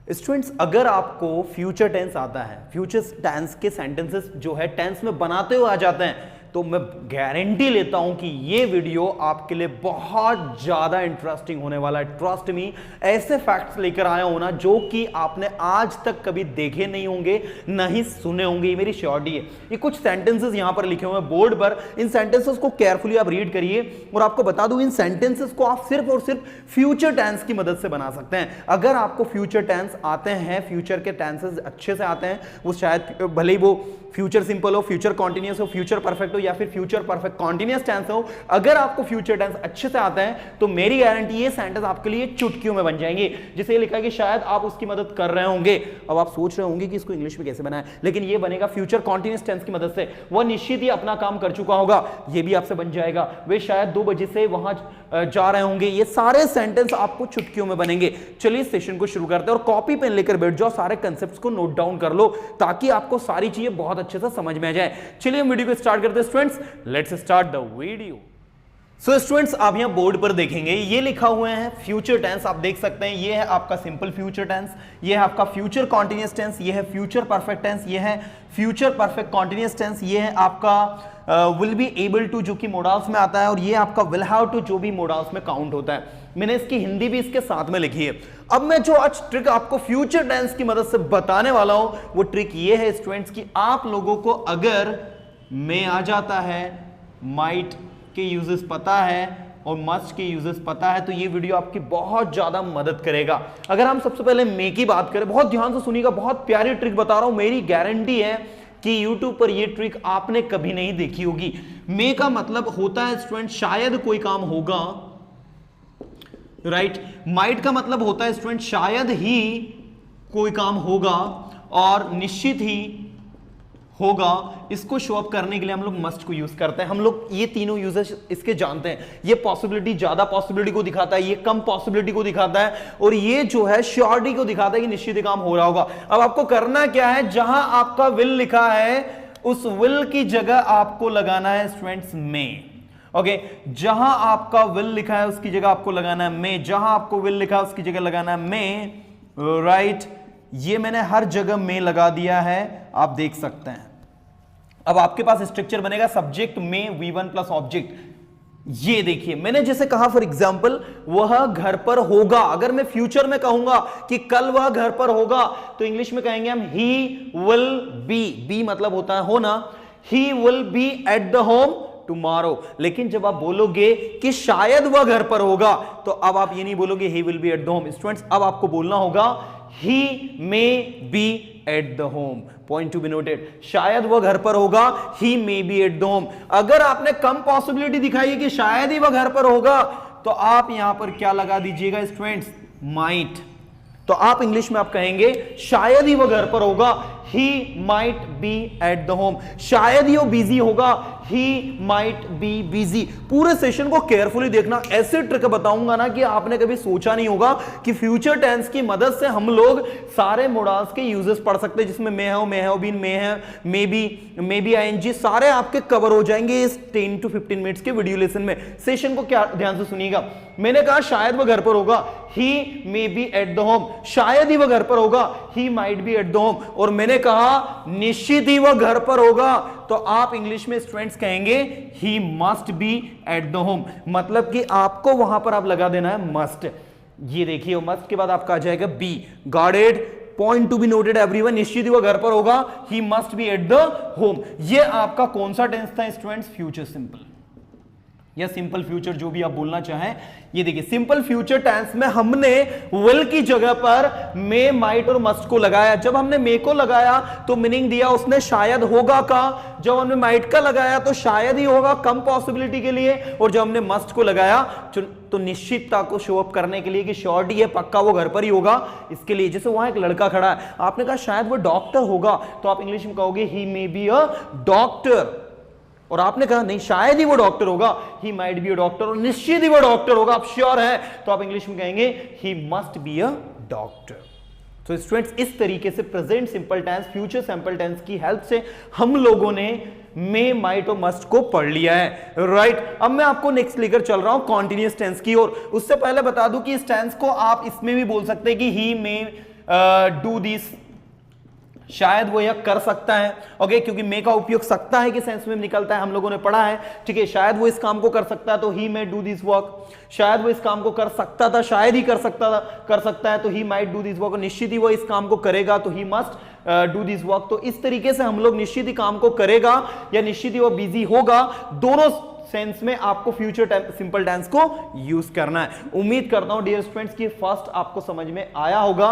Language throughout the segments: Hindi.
स्टूडेंट्स, अगर आपको फ्यूचर टेंस आता है, फ्यूचर टेंस के सेंटेंसेस जो है टेंस में बनाते हुए आ जाते हैं, तो मैं गारंटी लेता हूं कि ये वीडियो आपके लिए बहुत ज्यादा इंटरेस्टिंग होने वाला है। ट्रस्ट मी, ऐसे फैक्ट्स लेकर आया हूं ना जो कि आपने आज तक कभी देखे नहीं होंगे, नहीं सुने होंगे, ये मेरी श्योरिटी है। ये कुछ सेंटेंसेस यहां पर लिखे हुए हैं बोर्ड पर, इन सेंटेंसेस को केयरफुली आप रीड करिए और आपको बता दूं इन सेंटेंसेस को आप सिर्फ और सिर्फ फ्यूचर टेंस की मदद से बना सकते हैं। अगर आपको फ्यूचर टेंस आते हैं, फ्यूचर के टेंसेस अच्छे से आते हैं, वो शायद भले ही वो फ्यूचर सिंपल हो, फ्यूचर कॉन्टिन्यूअस हो, फ्यूचर परफेक्ट हो या फिर फ्यूचर परफेक्ट कॉन्टिन्यूअस टेंस हो, अगर आपको फ्यूचर टेंस अच्छे से आता है तो मेरी गारंटी ये सेंटेंस आपके लिए चुटकियों में बन जाएंगे। जिसे लिखा है कि शायद आप उसकी मदद कर रहे होंगे, अब आप सोच रहे होंगे कि इसको इंग्लिश में कैसे बनाएं, लेकिन ये बनेगा फ्यूचर कॉन्टिन्यूअस टेंस की मदद से। वह निश्चित ही अपना काम कर चुका होगा, ये भी आपसे बन जाएगा। वे शायद 2 बजे से वहां जा रहे होंगे, ये सारे सेंटेंस आपको चुटकियों में बनेंगे। चलिए इस सेशन को शुरू करते हैं और कॉपी पेन लेकर बैठ जाओ, सारे कंसेप्ट्स को नोट डाउन कर लो ताकि आपको सारी चीजें बहुत अच्छे से समझ में आ जाए। चलिए हम वीडियो को स्टार्ट करते हैं students, let's start the video. So students, आप यहां बोर्ड पर देखेंगे ये लिखा हुआ है फ्यूचर टेंस, आप देख सकते हैं ये है आपका सिंपल फ्यूचर टेंस, ये है आपका फ्यूचर कॉन्टिन्यूअस टेंस, ये है फ्यूचर परफेक्ट टेंस, ये है फ्यूचर परफेक्ट कॉन्टिन्यूअस टेंस, ये है आपका विल बी एबल टू जो कि मोडाल्स में आता है, और ये आपका विल हैव टू जो भी मोडाल्स में काउंट होता है। मैंने इसकी हिंदी भी इसके साथ में लिखी है। अब मैं जो आज ट्रिक आपको फ्यूचर टेंस की मदद से बताने वाला हूं वो ट्रिक ये है स्टूडेंट्स कि आप लोगों को अगर में आ जाता है, माइट के यूजेस पता है और मस्ट के यूजेस पता है, तो ये वीडियो आपकी बहुत ज्यादा मदद करेगा। अगर हम सबसे पहले मे की बात करें, बहुत ध्यान से सुनिएगा, बहुत प्यारी ट्रिक बता रहा हूं, मेरी गारंटी है कि YouTube पर ये ट्रिक आपने कभी नहीं देखी होगी। मे का मतलब होता है स्टूडेंट शायद कोई काम होगा, राइट। माइट का मतलब होता है स्टूडेंट शायद ही कोई काम होगा, और निश्चित ही होगा, इसको शो अप करने के लिए हम लोग मस्ट को यूज करते हैं। हम लोग ये तीनों यूजेस इसके जानते हैं। ये पॉसिबिलिटी ज्यादा पॉसिबिलिटी को दिखाता है, ये कम पॉसिबिलिटी को दिखाता है, और ये जो है श्योरिटी को दिखाता है कि निश्चित ही काम हो रहा होगा। अब आपको करना क्या है, जहां आपका विल लिखा है उस विल की जगह आपको लगाना है स्टूडेंट्स में। ओके, जहां आपका विल लिखा है उसकी जगह आपको लगाना है में, जहां आपको विल लिखा है उसकी जगह लगाना है में, राइट। ये मैंने हर जगह में लगा दिया है, आप देख सकते हैं। अब आपके पास स्ट्रक्चर बनेगा सब्जेक्ट में V1 प्लस ऑब्जेक्ट। ये देखिए मैंने जैसे कहा फॉर एग्जांपल वह घर पर होगा, अगर मैं फ्यूचर में कहूंगा कि कल वह घर पर होगा तो इंग्लिश में कहेंगे हम ही विल बी, बी मतलब होता है होना, ही will be at the home tomorrow. लेकिन जब आप बोलोगे कि शायद वह घर पर होगा तो अब आप ये नहीं बोलोगे he will be at the home. Students, अब आपको बोलना होगा he may be at the home. Point to be noted, शायद वह घर पर होगा, he may be at the home. अगर आपने कम पॉसिबिलिटी दिखाई है कि शायद ही वह घर पर होगा तो आप यहां पर क्या लगा दीजिएगा स्टूडेंट्स, माइट। तो आप इंग्लिश में आप कहेंगे शायद ही वह घर पर होगा, he might be at the home. शायद ही वो बिजी होगा, ही माइट बी बिजी। पूरे सेशन को केयरफुली देखना, ऐसे ट्रिक बताऊंगा ना कि आपने कभी सोचा नहीं होगा कि फ्यूचर टेंस की मदद से हम लोग सारे मोडाल्स के यूजेस पढ़ सकते हैं, जिसमें मे है, बीन मे है, मे बी आईएनजी, सारे आपके कवर हो जाएंगे इस 10 to 15 मिनट्स के वीडियो लेसन में। सेशन को क्या ध्यान से सुनिएगा। मैंने कहा शायद वह घर पर होगा, he may be at the home. शायद ही वह घर पर होगा, he might be at the home. और मैंने कहा निश्चित ही वह घर पर होगा, तो आप इंग्लिश में स्टूडेंट्स कहेंगे he must be at the home. मतलब कि आपको वहां पर आप लगा देना है मस्ट। ये देखिए मस्ट के बाद आपका आ जाएगा B. Got it? Point to be noted everyone, निश्चित ही वह घर पर होगा, he must be at the home. ये आपका कौन सा टेंस था स्टूडेंट्स? फ्यूचर सिंपल या सिंपल फ्यूचर, जो भी आप बोलना चाहें। ये देखिए सिंपल फ्यूचर टेंस में हमने विल की जगह पर मे, माइट और मस्ट को लगाया। जब हमने मे को लगाया तो मीनिंग दिया उसने शायद होगा का, जब हमने माइट का लगाया तो शायद ही होगा कम पॉसिबिलिटी के लिए, और जब हमने मस्ट को लगाया तो निश्चितता को शो अप करने के लिए कि श्योरिटी है पक्का वो घर पर ही होगा, इसके लिए। जैसे वहां एक लड़का खड़ा है, आपने कहा शायद वो डॉक्टर होगा, तो आप इंग्लिश में कहोगे he may B a doctor. और आपने कहा नहीं शायद ही वो डॉक्टर होगा, he might B a doctor, और निश्चित ही वो डॉक्टर होगा, आप श्योर है, तो आप इंग्लिश में कहेंगे he must be a doctor. तो स्टूडेंट्स, इस तरीके से present simple tense, future simple tense की हेल्प से हम लोगों ने मे, माइट और मस्ट को पढ़ लिया है, राइट। अब मैं आपको नेक्स्ट लेकर चल रहा हूं कॉन्टिन्यूअस टेंस की ओर। उससे पहले बता दूं कि इस टेंस को आप इसमें भी बोल सकते हैं कि ही मे डू दिस, शायद वो यह कर सकता है। ओके, क्योंकि मे का उपयोग सकता है कि सेंस में निकलता है, हम लोगों ने पढ़ा है। ठीक है, शायद वो इस काम को कर सकता है तो ही मे डू दिस वर्क, शायद वो इस काम को कर सकता था, शायद ही कर सकता है तो he might do this work, निश्चित ही वो इस काम को करेगा तो he must do this work. तो इस तरीके से हम लोग निश्चित ही काम को करेगा या निश्चित ही वो बिजी होगा, दोनों सेंस में आपको फ्यूचर सिंपल टेंस को यूज करना है। उम्मीद करता हूं डियर स्टूडेंट्स कि फर्स्ट आपको समझ में आया होगा।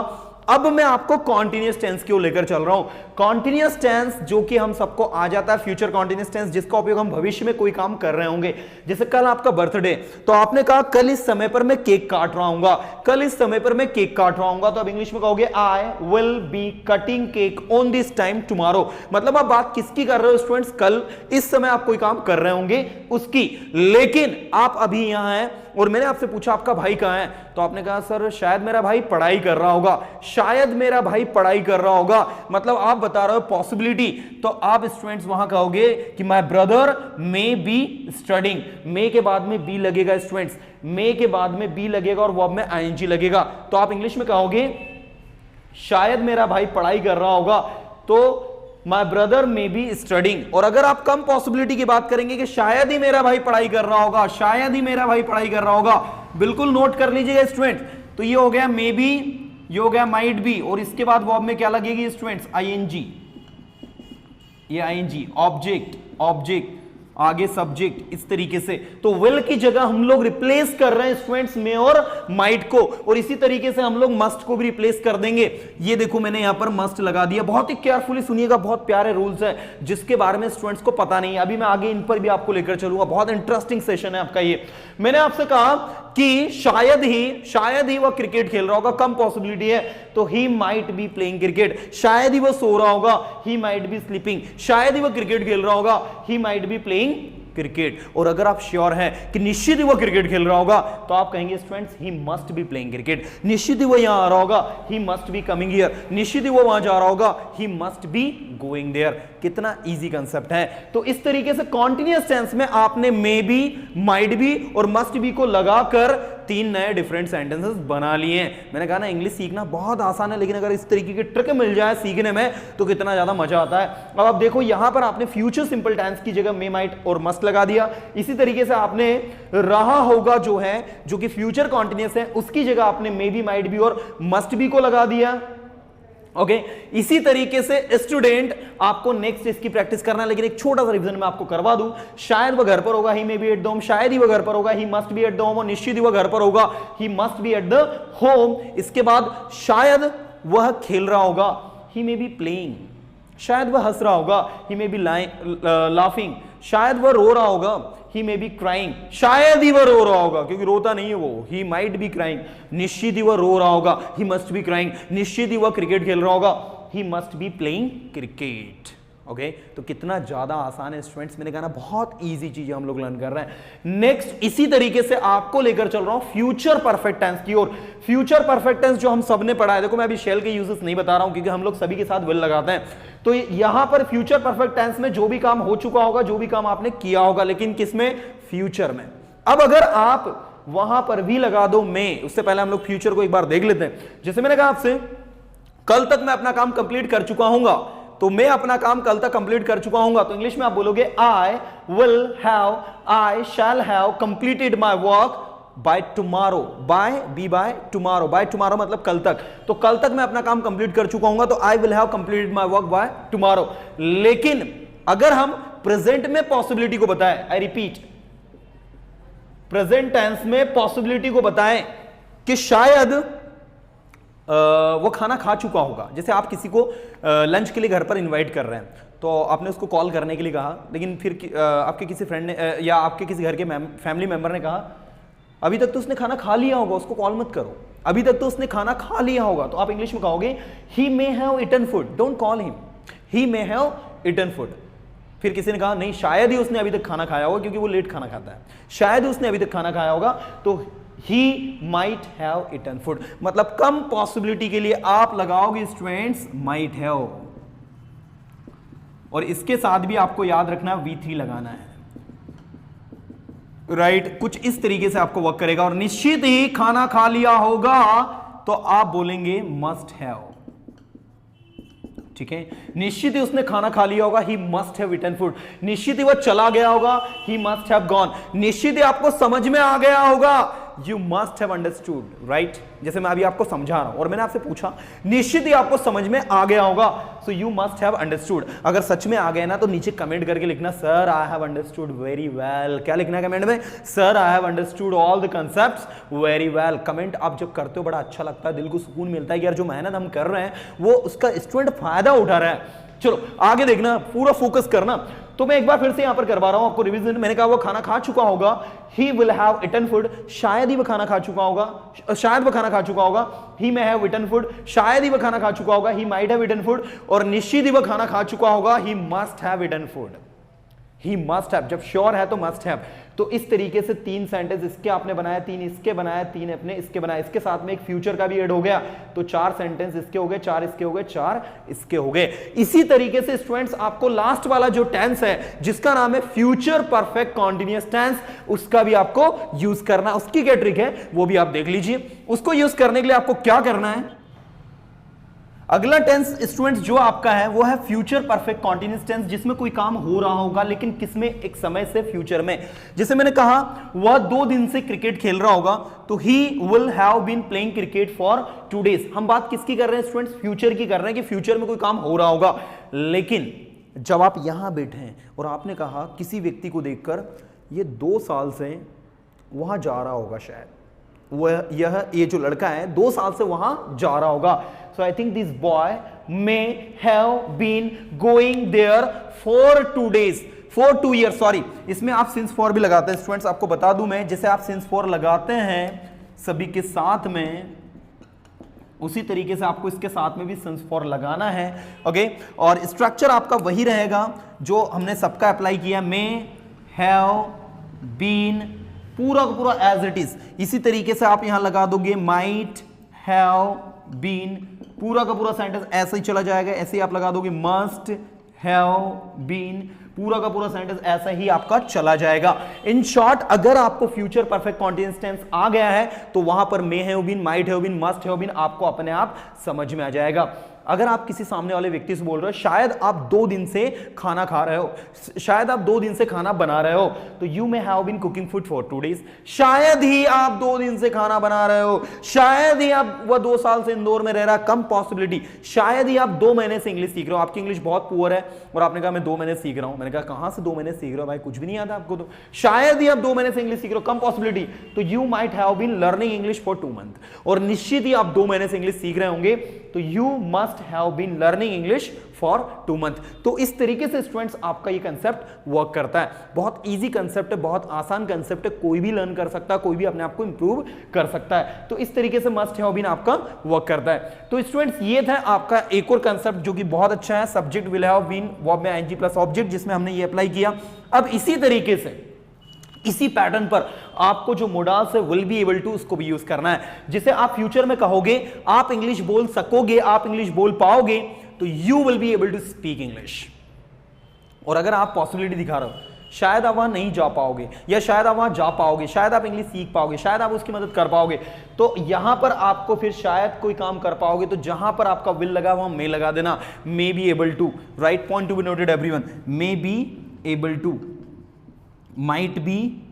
अब मैं आपको कॉन्टिन्यूअस टेंस क्यों लेकर चल रहा हूं। कॉन्टिन्यूअस टेंस जो कि हम सबको आ जाता है, फ्यूचर कॉन्टिन्यूअस टेंस जिसका उपयोग हम भविष्य में कोई काम कर रहे होंगे। जैसे कल आपका बर्थडे, तो आपने कहा कल इस समय पर मैं केक काट रहा हूंगा, कल इस समय पर मैं केक काट रहा हूंगा, तो अब इंग्लिश में कहोगे I will be cutting cake on this time tomorrow. मतलब आप बात किसकी कर रहे हो स्टूडेंट्स, कल इस समय आप कोई काम कर रहे होंगे उसकी। लेकिन आप अभी यहां हैं और मैंने आपसे पूछा आपका भाई कहां है, तो आपने कहा सर शायद मेरा भाई पढ़ाई कर रहा होगा, शायद मेरा भाई पढ़ाई कर रहा होगा, मतलब आप बता रहे हो पॉसिबिलिटी। तो आप स्टूडेंट्स वहां कहोगे कि my brother may be studying, may के बाद में बी लगेगा स्टूडेंट्स, मे के बाद में बी लगेगा और वर्ब में आईएनजी लगेगा। तो आप इंग्लिश में कहोगे शायद मेरा भाई पढ़ाई कर रहा होगा, तो my brother may be studying. और अगर आप कम पॉसिबिलिटी की बात करेंगे कि शायद ही मेरा भाई पढ़ाई कर रहा होगा, शायद ही मेरा भाई पढ़ाई कर रहा होगा, बिल्कुल नोट कर लीजिएगा स्टूडेंट्स। तो ये हो गया मे बी, ये हो गया माइट बी, और इसके बाद वर्ब में क्या लगेगी स्टूडेंट्स, आईएनजी। ये आईएनजी, ऑब्जेक्ट आगे सब्जेक्ट, इस तरीके से। तो विल की जगह हम लोग रिप्लेस कर रहे हैं स्टूडेंट्स मे और माइट को, और इसी तरीके से हम लोग मस्ट को भी रिप्लेस कर देंगे। ये देखो मैंने यहां पर मस्ट लगा दिया, बहुत ही केयरफुली सुनिएगा, बहुत प्यारे रूल्स है जिसके बारे में स्टूडेंट्स को पता नहीं है। अभी मैं आगे इन पर भी आपको लेकर चलूंगा, बहुत इंटरेस्टिंग सेशन है आपका ये। मैंने आपसे कहा कि शायद ही वह क्रिकेट खेल रहा होगा, कम पॉसिबिलिटी है, तो ही माइट बी प्लेइंग क्रिकेट। शायद ही वो सो रहा होगा, ही माइट बी स्लीपिंग। शायद ही वो क्रिकेट खेल रहा होगा, he might B playing cricket. और अगर आप श्योर हैं कि निश्चित ही वो क्रिकेट खेल रहा होगा, तो आप कहेंगे students he must be playing cricket. निश्चित ही वो यहां आ रहा होगा, he must be coming here. निश्चित ही वो वहां जा रहा होगा, he must be going there. कितना इजी कंसेप्ट है। तो इस तरीके से कॉन्टिन्यूअस टेंस में आपने मे बी, माइट बी और मस्ट बी को लगाकर 3 नए डिफरेंट सेंटेंसेस बना लिए हैं। मैंने कहा ना इंग्लिश सीखना बहुत आसान है, लेकिन अगर इस तरीके की ट्रिक मिल जाए सीखने में तो कितना ज्यादा मजा आता है। अब आप देखो यहां पर आपने फ्यूचर सिंपल टेंस की जगह मे, माइट और मस्ट लगा दिया। इसी तरीके से आपने रहा होगा जो है, जो कि फ्यूचर कॉन्टिन्यूअस है, उसकी जगह आपने मे बी, माइट बी और मस्ट बी को लगा दिया। ओके, इसी तरीके से स्टूडेंट आपको नेक्स्ट इसकी प्रैक्टिस करना है, लेकिन एक छोटा सा रिवीजन मैं आपको करवा दूं। शायद वह घर पर होगा, he may be at the home. शायद ही वह घर पर होगा, he must be at the home. और निश्चित ही वह घर पर होगा, he must be at the home. इसके बाद शायद वह खेल रहा होगा, ही मे बी प्लेइंग। शायद वह हंस रहा होगा, ही मे बी लाफिंग। शायद वह रो रहा होगा, he may be crying। शायद ही वह रो रहा होगा, क्योंकि रोता नहीं है वो, he might be crying। निश्चित ही वह रो रहा होगा, he must be crying। निश्चित ही वह क्रिकेट खेल रहा होगा, he must be playing cricket। Okay, तो कितना ज्यादा आसान है स्टूडेंट्स। मैंने कहा ना बहुत इजी चीजें हम लोग लर्न कर रहे हैं। नेक्स्ट इसी तरीके से आपको लेकर चल रहा हूं फ्यूचर परफेक्ट टेंस की ओर। फ्यूचर परफेक्ट टेंस जो हम सबने पढ़ा है, देखो मैं अभी शेल के यूजेस नहीं बता रहा हूं क्योंकि हम लोग सभी के साथ विल लगाते हैं। तो यहां पर फ्यूचर परफेक्ट टेंस में जो भी काम हो चुका होगा, जो भी काम आपने किया होगा, लेकिन किसमें, फ्यूचर में। अब अगर आप वहां पर भी लगा दो में, उससे पहले हम लोग फ्यूचर को एक बार देख लेते हैं। जैसे मैंने कहा आपसे कल तक मैं अपना काम कंप्लीट कर चुका हूंगा, तो मैं अपना काम कल तक कंप्लीट कर चुका हूंगा, तो इंग्लिश में आप बोलोगे I will have, I shall have completed my work by tomorrow. By be by tomorrow, by tomorrow मतलब कल तक। तो कल तक मैं अपना काम कंप्लीट कर चुका हूंगा, तो आई will have completed my work by tomorrow. लेकिन अगर हम प्रेजेंट में पॉसिबिलिटी को बताएं, आई रिपीट, प्रेजेंट टेंस में पॉसिबिलिटी को बताएं कि शायद वो खाना खा चुका होगा। जैसे आप किसी को लंच के लिए घर पर इनवाइट कर रहे हैं, तो आपने उसको कॉल करने के लिए कहा, लेकिन फिर आपके किसी फ्रेंड ने या आपके किसी घर के फैमिली मेंबर ने कहा अभी तक तो उसने खाना खा लिया होगा, उसको कॉल मत करो, अभी तक तो उसने खाना खा लिया होगा। तो आप इंग्लिश में कहोगे he may have eaten food, don't call him, he may have eaten food. फिर किसी ने कहा नहीं शायद ही उसने अभी तक खाना खाया होगा, क्योंकि वो लेट खाना खाता है, शायद ही उसने अभी तक खाना खाया होगा, तो he might have eaten food। मतलब कम पॉसिबिलिटी के लिए आप लगाओगे स्टूडेंट्स might have, और इसके साथ भी आपको याद रखना V3 लगाना है, राइट। कुछ इस तरीके से आपको वर्क करेगा। और निश्चित ही खाना खा लिया होगा, तो आप बोलेंगे must have। ठीक है, निश्चित ही उसने खाना खा लिया होगा, he must have eaten food. निश्चित ही वह चला गया होगा, ही मस्ट हैव गॉन। निश्चित ही आपको समझ में आ गया होगा, you must have understood, right. जैसे मैं अभी आपको समझा रहा हूं और मैंने आपसे पूछा, निश्चित ही आपको समझ में आ गया होगा, so you must have understood. अगर सच में आ गया ना तो नीचे कमेंट करके लिखना, sir I have understood very well. क्या लिखना है कमेंट में? Sir I have understood all the concepts very well. Comment आप जब करते हो बड़ा अच्छा लगता है, दिल को सुकून मिलता है कि यार जो मेहनत हम कर रहे हैं वो उसका स्टूडेंट फायदा उठा रहा है। चलो आगे देखना, पूरा फोकस करना। तो मैं एक बार फिर से यहां पर करवा रहा हूं आपको रिवीजन। मैंने कहा वो खाना खा चुका होगा, he will have eaten food, शायद ही वो खाना खा चुका होगा, शायद वो खाना खा चुका होगा, he may have eaten food, शायद ही वो खाना खा चुका होगा, he might have eaten food, और निश्चित ही वो खाना खा चुका होगा, he must have eaten food. He must have, जब श्योर है तो मस्ट हैव। तो इस तरीके से 3 सेंटेंस इसके आपने बनाया, 3 इसके बनाया, 3 अपने इसके बनाया, इसके साथ में एक फ्यूचर का भी ऐड हो गया, तो 4 सेंटेंस इसके हो गए, 4 इसके हो गए, 4 इसके हो गए। इसी तरीके से स्टूडेंट्स आपको लास्ट वाला जो टेंस है जिसका नाम है फ्यूचर परफेक्ट कॉन्टिन्यूअस टेंस, उसका भी आपको यूज करना। उसकी क्या ट्रिक है वो भी आप देख लीजिए। उसको यूज करने के लिए आपको क्या करना है, अगला टेंस स्टूडेंट्स जो आपका है वो है फ्यूचर परफेक्ट कॉन्टिन्यूअस टेंस, जिसमें कोई काम हो रहा होगा लेकिन किसमें, एक समय से फ्यूचर में। जैसे मैंने कहा वह 2 दिन से क्रिकेट खेल रहा होगा, तो he will have been playing cricket for 2 days। हम बात किसकी कर रहे हैं स्टूडेंट्स? फ्यूचर की कर रहे हैं कि फ्यूचर में कोई काम हो रहा होगा। लेकिन जब आप यहां बैठे हैं और आपने कहा किसी व्यक्ति को देखकर ये 2 साल से वहां जा रहा होगा, शायद ये जो लड़का है 2 साल से वहां जा रहा होगा, so I think this boy may have been going there for 2 days, for 2 years, sorry इसमें आप since for भी लगाते हैं स्टूडेंट्स। आपको बता दूं मैं, जैसे आप since for लगाते हैं सभी के साथ में, उसी तरीके से आपको इसके साथ में भी since for लगाना है, ओके। और स्ट्रक्चर आपका वही रहेगा जो हमने सबका अप्लाई किया, may have been, पूरा का पूरा एज इट इज। इसी तरीके से आप यहां लगा दोगे might have been, पूरा का पूरा सेंटेंस ऐसे ही चला जाएगा। ऐसे ही आप लगा दोगे must have been, पूरा का पूरा सेंटेंस ऐसा ही आपका चला जाएगा। इन शॉर्ट अगर आपको फ्यूचर परफेक्ट कॉन्टिन्यूअस टेंस आ गया है तो वहां पर may have been, might have been, must have been आपको अपने आप समझ में आ जाएगा। अगर आप किसी सामने वाले व्यक्ति से बोल रहे हो शायद आप 2 दिन से खाना खा रहे हो, शायद आप 2 दिन से खाना बना रहे हो, तो you may have been cooking food for 2 days। शायद ही आप 2 दिन से खाना बना रहे हो, शायद ही आप वह 2 साल से इंदौर में रह रहा, कम पॉसिबिलिटी। शायद ही आप 2 महीने से इंग्लिश सीख रहे हो, आपकी इंग्लिश बहुत पुअर है और आपने कहा मैं 2 महीने सीख रहा हूं। मैंने कहा कहां से 2 महीने सीख रहे हो भाई, कुछ भी नहीं आता आपको तो। शायद ही आप 2 महीने से इंग्लिश सीख रहे हो, कम पॉसिबिलिटी, तो you might have been learning English for 2 months। और निश्चित ही आप 2 महीने से इंग्लिश सीख रहे होंगे, तो you must have been learning English for 2 months। तो इस तरीके से स्टूडेंट्स आपका ये कंसेप्ट वर्क करता है। बहुत इजी कंसेप्ट है, बहुत आसान कंसेप्ट है, कोई भी लर्न कर सकता है, कोई भी अपने आप को इंप्रूव कर सकता है। तो इस तरीके से मस्ट हैव बीन आपका वर्क करता है। तो स्टूडेंट्स ये था आपका एक और कंसेप्ट जो कि बहुत अच्छा है, subject will have been verb में आईएनजी प्लस ऑब्जेक्ट, जिसमें हमने ये अप्लाई किया। अब इसी तरीके से इसी पैटर्न पर आपको जो मोडाल्स है विल बी एबल टू, उसको भी यूज करना है। जिसे आप फ्यूचर में कहोगे आप इंग्लिश बोल सकोगे, आप इंग्लिश बोल पाओगे, तो you will be able to speak English. और अगर आप पॉसिबिलिटी दिखा रहे हो शायद आप वहां नहीं जा पाओगे, या शायद आप वहां जा पाओगे, शायद आप इंग्लिश सीख पाओगे, शायद आप उसकी मदद कर पाओगे, तो यहां पर आपको फिर शायद कोई काम कर पाओगे, तो जहां पर आपका विल लगा वहां मे लगा देना। May be able to, right point to be noted everyone. May be able to, might be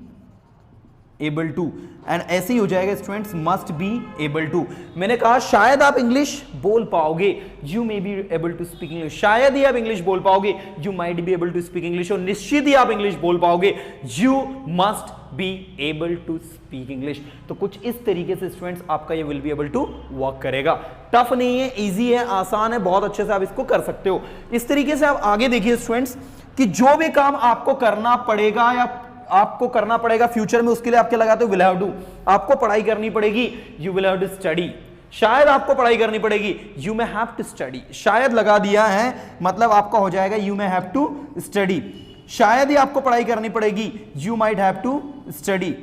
able to, and ऐसे ही हो जाएगा students must be able to. मैंने कहा शायद आप इंग्लिश बोल पाओगे, you may be able to speak English. शायद ही आप इंग्लिश बोल पाओगे, you might be able to speak English. और निश्चित ही आप इंग्लिश बोल पाओगे, you must be able to speak English. तो कुछ इस तरीके से स्टूडेंट्स आपका ये will be able to work करेगा। टफ नहीं है, इजी है, आसान है, बहुत अच्छे से आप इसको कर सकते हो। इस तरीके से आप आगे देखिए स्टूडेंट्स कि जो भी काम आपको करना पड़ेगा या आपको करना पड़ेगा फ्यूचर में, उसके लिए आप क्या लगाते हो, विल हैव टू। आपको पढ़ाई करनी पड़ेगी, you will have to study. शायद आपको पढ़ाई करनी पड़ेगी, you may have to study. शायद लगा दिया है मतलब आपका हो जाएगा you may have to study. शायद ही आपको पढ़ाई करनी पड़ेगी, you might have to study.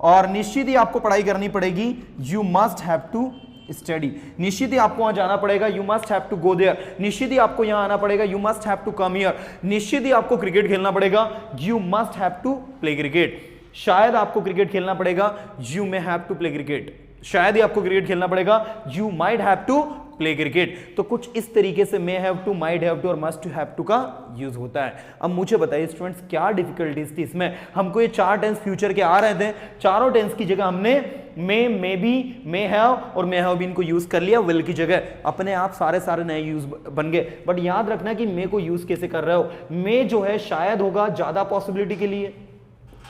और निश्चित ही आपको पढ़ाई करनी पड़ेगी, you must have to study. निश्चित ही आपको वहां जाना पड़ेगा, you must have to go there. निश्चित ही आपको यहां आना पड़ेगा, you must have to come here. निश्चित ही आपको क्रिकेट खेलना पड़ेगा, you must have to play cricket. शायद आपको क्रिकेट खेलना पड़ेगा, you may have to play cricket. शायद ही आपको क्रिकेट खेलना पड़ेगा, you might have to play cricket. तो कुछ इस तरीके से may have to, might have to और मस्ट हैव टू का यूज होता है। अब मुझे बताइए स्टूडेंट्स क्या डिफिकल्टीज थी इसमें। हमको ये 4 टेंस फ्यूचर के आ रहे थे, चारों टेंस की जगह हमने मे बी, मे हैव और मे हैव बीन को यूज कर लिया विल की जगह। अपने आप सारे नए यूज बन गए। बट याद रखना कि मे को यूज कैसे कर रहे हो। मे जो है शायद होगा ज्यादा पॉसिबिलिटी के लिए,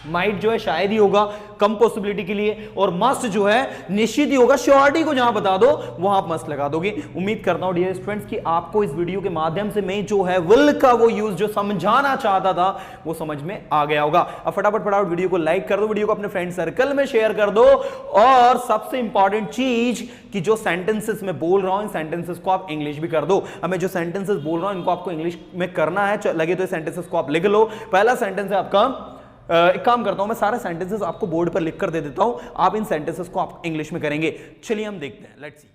माइट जो है शायद ही होगा कम पॉसिबिलिटी के लिए, और मस्ट जो है निश्चित ही होगा। श्योरिटी को जहां बता दो वहां आप मस्ट लगा दोगे। उम्मीद करता हूं डियर स्टूडेंट्स कि आपको इस वीडियो के माध्यम से मैं जो है विल का वो यूज जो समझाना चाहता था वो समझ में आ गया होगा। अब फटाफट वीडियो को लाइक कर दो, वीडियो को अपने फ्रेंड सर्कल में शेयर कर दो, और सबसे इंपॉर्टेंट चीज कि जो सेंटेंसेस में बोल रहा हूं इन सेंटेंसेस को आप इंग्लिश भी कर दो। अब मैं जो सेंटेंसेस बोल रहा हूं इनको आपको इंग्लिश में करना है, लगे तो सेंटेंसेस को आप लिख लो। पहला सेंटेंस है आपका, एक काम करता हूं मैं सारे सेंटेंसेस आपको बोर्ड पर लिख कर दे देता हूं, आप इन सेंटेंसेस को आप इंग्लिश में करेंगे। चलिए हम देखते हैं, लेट्स सी।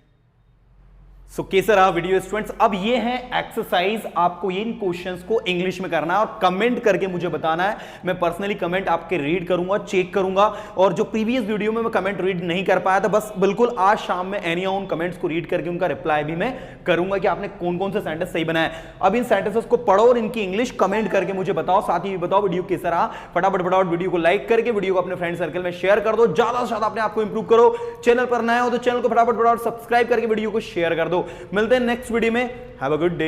सो कैसा रहा वीडियो स्टूडेंट्स। अब ये है एक्सरसाइज, आपको इन क्वेश्चंस को इंग्लिश में करना है और कमेंट करके मुझे बताना है। मैं पर्सनली कमेंट आपके रीड करूंगा, चेक करूंगा, और जो प्रीवियस वीडियो में मैं कमेंट रीड नहीं कर पाया था, बस बिल्कुल आज शाम में एनी उन कमेंट्स को रीड करके उनका रिप्लाई भी मैं करूंगा कि आपने कौन कौन से सेंटेंस सही बनाए। अब इन सेंटेंसेस को पढ़ो और इनकी इंग्लिश कमेंट करके मुझे बताओ, साथ ही बताओ वीडियो कैसा रहा। फटाफट वीडियो को लाइक करके वीडियो को अपने फ्रेंड सर्कल में शेयर कर दो, ज्यादा से ज्यादा अपने आप को इंप्रूव करो। चैनल पर नया हो तो चैनल को फटाफट सब्सक्राइब करके वीडियो को शेयर कर दो। मिलते हैं नेक्स्ट वीडियो में। Have a good day.